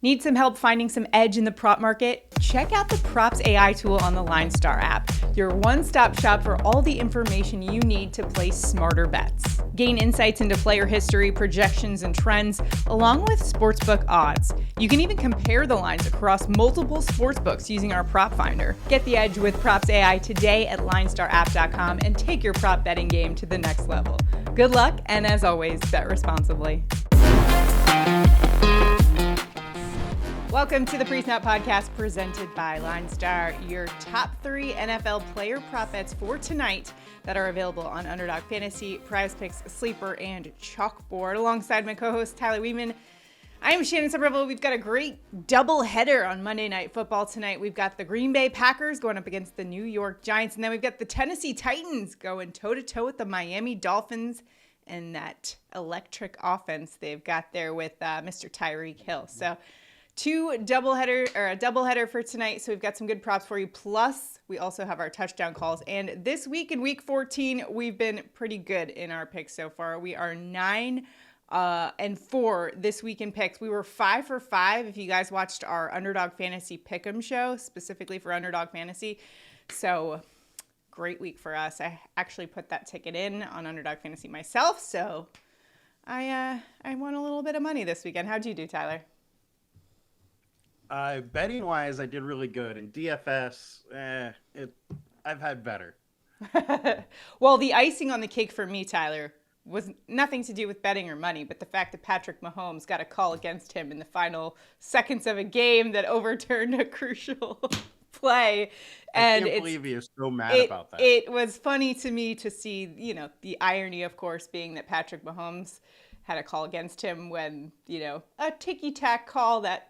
Need some help finding some edge in the prop market? Check out the PropsAI tool on the LineStar app, your one-stop shop for all the information you need to place smarter bets. Gain insights into player history, projections, and trends, along with sportsbook odds. You can even compare the lines across multiple sportsbooks using our prop finder. Get the edge with PropsAI today at LineStarApp.com and take your prop betting game to the next level. Good luck, and as always, bet responsibly. Welcome to the Pre-Snap Podcast presented by LineStar, your top 3 NFL player prop bets for tonight that are available on Underdog Fantasy, PrizePicks, Sleeper, and CHALKBOARD. Alongside my co-host Tyler Wiemann, I am Shannon Sommerville. We've got a great doubleheader on Monday Night Football tonight. We've got the Green Bay Packers going up against the New York Giants, and then we've got the Tennessee Titans going toe-to-toe with the Miami Dolphins and that electric offense they've got there with Mr. Tyreek Hill. So a doubleheader for tonight. So we've got some good props for you. Plus, we also have our touchdown calls. And this week in week 14, we've been pretty good in our picks so far. We are 9-4 this week in picks. We were 5 for 5 if you guys watched our Underdog Fantasy Pick'em show, specifically for Underdog Fantasy. So great week for us. I actually put that ticket in on Underdog Fantasy myself. So I won a little bit of money this weekend. How'd you do, Tyler? Betting wise, I did really good. In DFS, I've had better. Well, the icing on the cake for me, Tyler, was nothing to do with betting or money, but the fact that Patrick Mahomes got a call against him in the final seconds of a game that overturned a crucial play. And I can't believe he is so mad about that. It was funny to me to see, the irony, of course, being that Patrick Mahomes had a call against him when, a ticky-tack call that,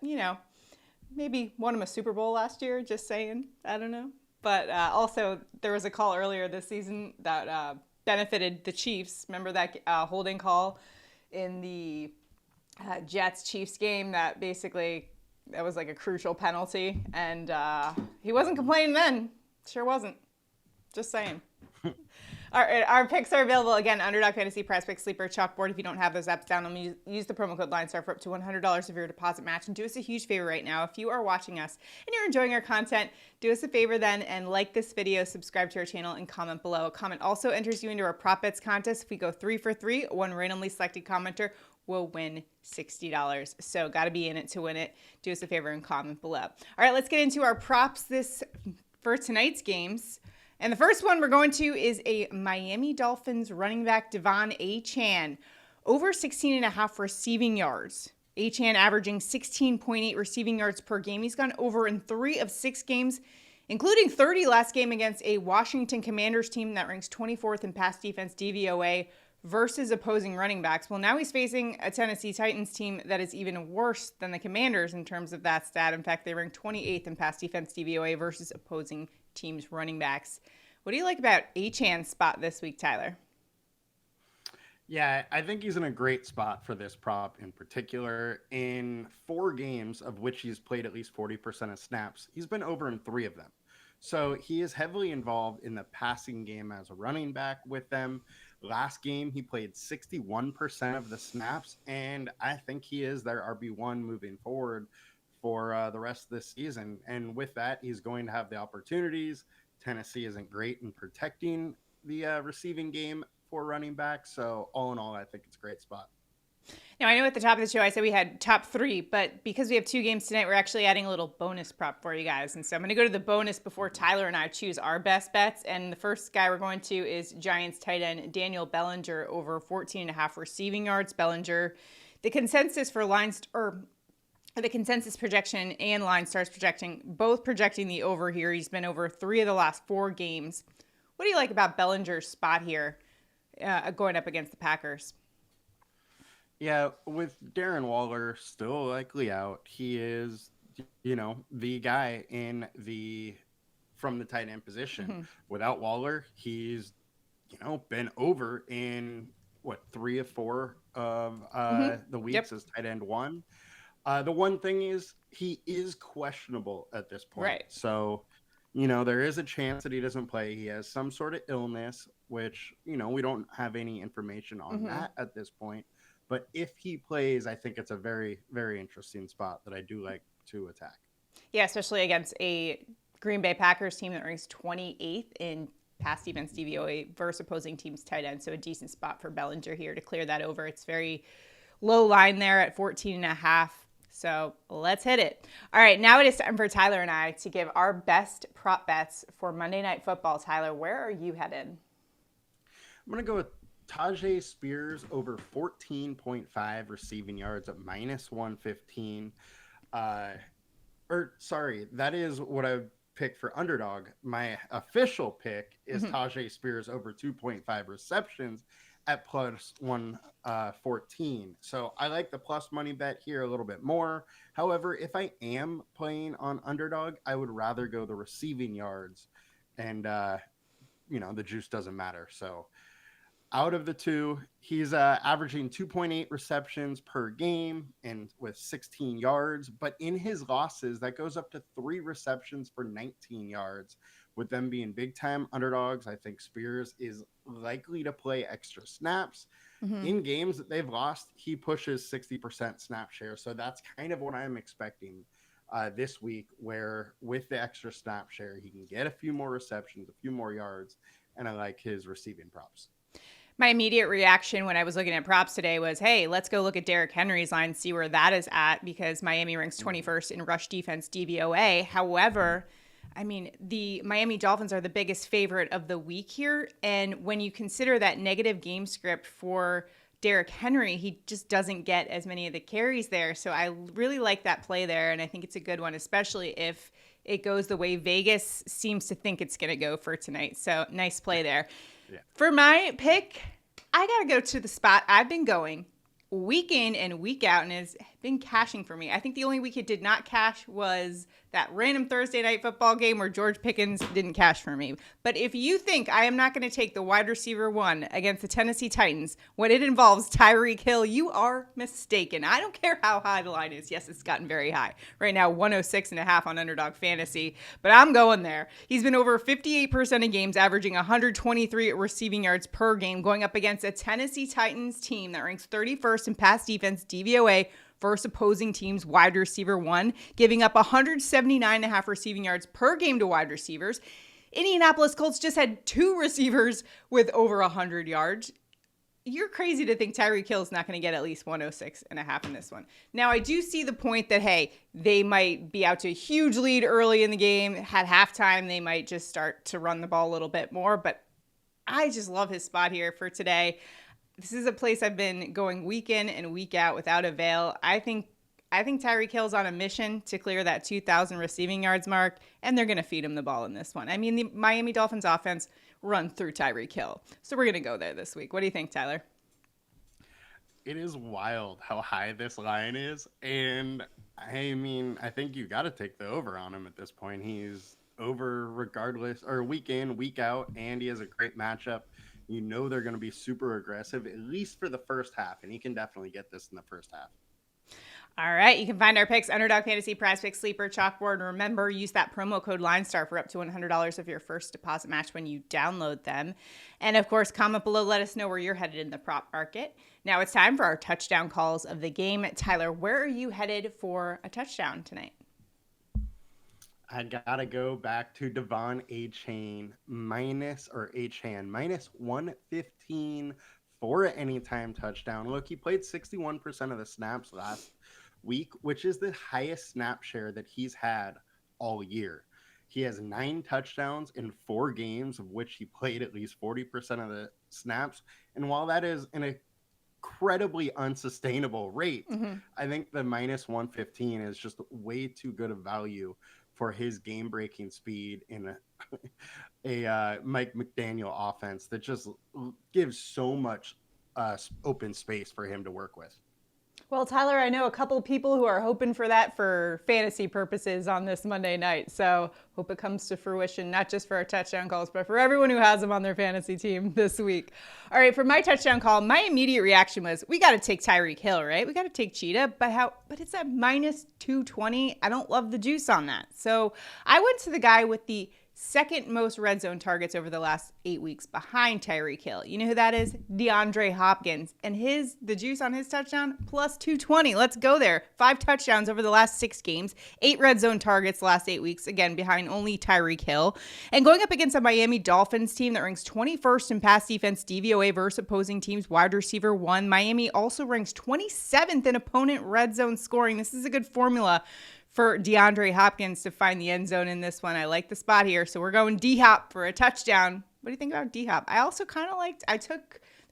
maybe won him a Super Bowl last year, just saying. I don't know. But also, there was a call earlier this season that benefited the Chiefs. Remember that holding call in the Jets-Chiefs game that basically, that was like a crucial penalty. And he wasn't complaining then. Sure wasn't. Just saying. Our picks are available, again, Underdog Fantasy, PrizePicks, Sleeper, CHALKBOARD. If you don't have those apps down, use the promo code LineStar for up to $100 of your deposit match. And do us a huge favor right now. If you are watching us and you're enjoying our content, do us a favor then and like this video, subscribe to our channel, and comment below. A comment also enters you into our prop bets contest. If we go 3 for 3, one randomly selected commenter will win $60. So got to be in it to win it. Do us a favor and comment below. All right, let's get into our props for tonight's games. And the first one we're going to is a Miami Dolphins running back, Devon Achane, over 16.5 receiving yards. Achane averaging 16.8 receiving yards per game. He's gone over in 3 of 6 games, including 30 last game against a Washington Commanders team that ranks 24th in pass defense DVOA versus opposing running backs. Well, now he's facing a Tennessee Titans team that is even worse than the Commanders in terms of that stat. In fact, they rank 28th in pass defense DVOA versus opposing teams' running backs. What do you like about Achane's spot this week, Tyler? Yeah, I think he's in a great spot for this prop in particular. In 4 games, of which he's played at least 40% of snaps, he's been over in 3 of them. So he is heavily involved in the passing game as a running back with them. Last game, he played 61% of the snaps, and I think he is their RB1 moving forward for the rest of this season. And with that, he's going to have the opportunities. Tennessee isn't great in protecting the receiving game for running back. So all in all, I think it's a great spot. Now, I know at the top of the show I said we had top 3, but because we have 2 games tonight, we're actually adding a little bonus prop for you guys. And so I'm going to go to the bonus before Tyler and I choose our best bets. And the first guy we're going to is Giants tight end Daniel Bellinger over 14.5 receiving yards. Bellinger, the consensus projection and LineStar's projecting, both projecting the over here. He's been over 3 of the last 4 games. What do you like about Bellinger's spot here going up against the Packers? Yeah, with Darren Waller still likely out, he is, the guy from the tight end position. Mm-hmm. Without Waller, he's, been over in 3 of 4 of the weeks as tight end 1. The one thing is he is questionable at this point. Right. So, there is a chance that he doesn't play. He has some sort of illness, which, we don't have any information on that at this point. But if he plays, I think it's a very, very interesting spot that I do like to attack. Yeah, especially against a Green Bay Packers team that ranks 28th in pass defense DVOA versus opposing teams tight end. So a decent spot for Bellinger here to clear that over. It's very low line there at 14.5. So let's hit it. All right, now it is time for Tyler and I to give our best prop bets for Monday Night Football. Tyler, where are you headed? I'm going to go with Tajay Spears over 14.5 receiving yards at -115. That is what I picked for Underdog. My official pick is Tajay Spears over 2.5 receptions at +114. So I like the plus money bet here a little bit more. However, if I am playing on Underdog, I would rather go the receiving yards, and the juice doesn't matter. So out of the two, he's averaging 2.8 receptions per game and with 16 yards. But in his losses, that goes up to 3 receptions for 19 yards. With them being big-time underdogs, I think Spears is likely to play extra snaps. In games that they've lost, he pushes 60% snap share. So that's kind of what I'm expecting this week, where with the extra snap share, he can get a few more receptions, a few more yards, and I like his receiving props. My immediate reaction when I was looking at props today was, hey, let's go look at Derrick Henry's line, see where that is at, because Miami ranks 21st in rush defense DVOA. However, I mean, the Miami Dolphins are the biggest favorite of the week here. And when you consider that negative game script for Derrick Henry, he just doesn't get as many of the carries there. So I really like that play there. And I think it's a good one, especially if it goes the way Vegas seems to think it's going to go for tonight. So nice play there. Yeah. For my pick, I got to go to the spot I've been going week in and week out and has been cashing for me. I think the only week it did not cash was that random Thursday night football game where George Pickens didn't cash for me. But if you think I am not going to take the wide receiver one against the Tennessee Titans when it involves Tyreek Hill, you are mistaken. I don't care how high the line is. Yes, it's gotten very high. Right now, 106.5 on Underdog Fantasy, but I'm going there. He's been over 58% of games, averaging 123 receiving yards per game, going up against a Tennessee Titans team that ranks 31st in pass defense DVOA versus opposing teams wide receiver one, giving up 179.5 receiving yards per game to wide receivers. Indianapolis Colts just had 2 receivers with over 100 yards. You're crazy to think Tyreek Hill is not going to get at least 106.5 in this one. Now, I do see the point that, hey, they might be out to a huge lead early in the game. At halftime, they might just start to run the ball a little bit more. But I just love his spot here for today. This is a place I've been going week in and week out without avail. I think Tyreek Hill's on a mission to clear that 2,000 receiving yards mark, and they're going to feed him the ball in this one. I mean, the Miami Dolphins offense run through Tyreek Hill. So we're going to go there this week. What do you think, Tyler? It is wild how high this line is. And I mean, I think you got to take the over on him at this point. He's over regardless, or week in, week out, and he has a great matchup. You know they're going to be super aggressive, at least for the first half, and he can definitely get this in the first half. All right, you can find our picks, Underdog Fantasy, PrizePicks, Sleeper, Chalkboard. And remember, use that promo code LineStar for up to $100 of your first deposit match when you download them. And of course, comment below, let us know where you're headed in the prop market. Now it's time for our touchdown calls of the game. Tyler, where are you headed for a touchdown tonight? I gotta go back to Devon Achane minus 115 for an anytime touchdown. Look, he played 61% of the snaps last week, which is the highest snap share that he's had all year. He has 9 touchdowns in 4 games, of which he played at least 40% of the snaps. And while that is an incredibly unsustainable rate, I think the minus 115 is just way too good of value for his game-breaking speed in a Mike McDaniel offense that just gives so much open space for him to work with. Well, Tyler, I know a couple people who are hoping for that for fantasy purposes on this Monday night. So hope it comes to fruition, not just for our touchdown calls, but for everyone who has them on their fantasy team this week. All right, for my touchdown call, my immediate reaction was, we got to take Tyreek Hill, right? We got to take Cheetah, but it's at minus 220. I don't love the juice on that. So I went to the guy with the second most red zone targets over the last 8 weeks behind Tyreek Hill. You know who that is? DeAndre Hopkins. And the juice on his touchdown, plus 220. Let's go there. 5 touchdowns over the last 6 games. 8 red zone targets last 8 weeks, again, behind only Tyreek Hill. And going up against a Miami Dolphins team that ranks 21st in pass defense DVOA versus opposing teams, wide receiver 1. Miami also ranks 27th in opponent red zone scoring. This is a good formula for DeAndre Hopkins to find the end zone in this one. I like the spot here. So we're going D-Hop for a touchdown. What do you think about D-Hop? I also kind of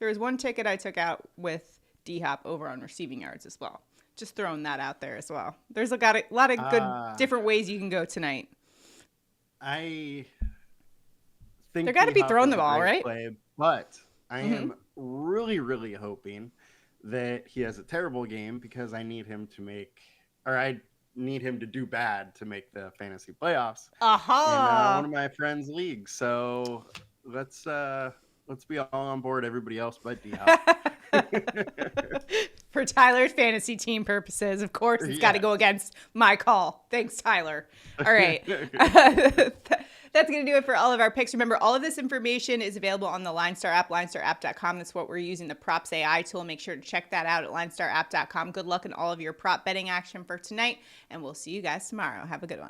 there was one ticket I took out with D-Hop over on receiving yards as well. Just throwing that out there as well. There's a lot of good different ways you can go tonight. I think they're got to be throwing the ball, right? But I am really, really hoping that he has a terrible game because I need him to need him to do bad to make the fantasy playoffs in one of my friends' leagues. So let's be all on board, everybody else but D-Hop. For Tyler's fantasy team purposes, of course, it's got to go against my call. Thanks, Tyler. All right. That's going to do it for all of our picks. Remember, all of this information is available on the LineStar app, linestarapp.com. That's what we're using, the PropsAI tool. Make sure to check that out at linestarapp.com. Good luck in all of your prop betting action for tonight, and we'll see you guys tomorrow. Have a good one.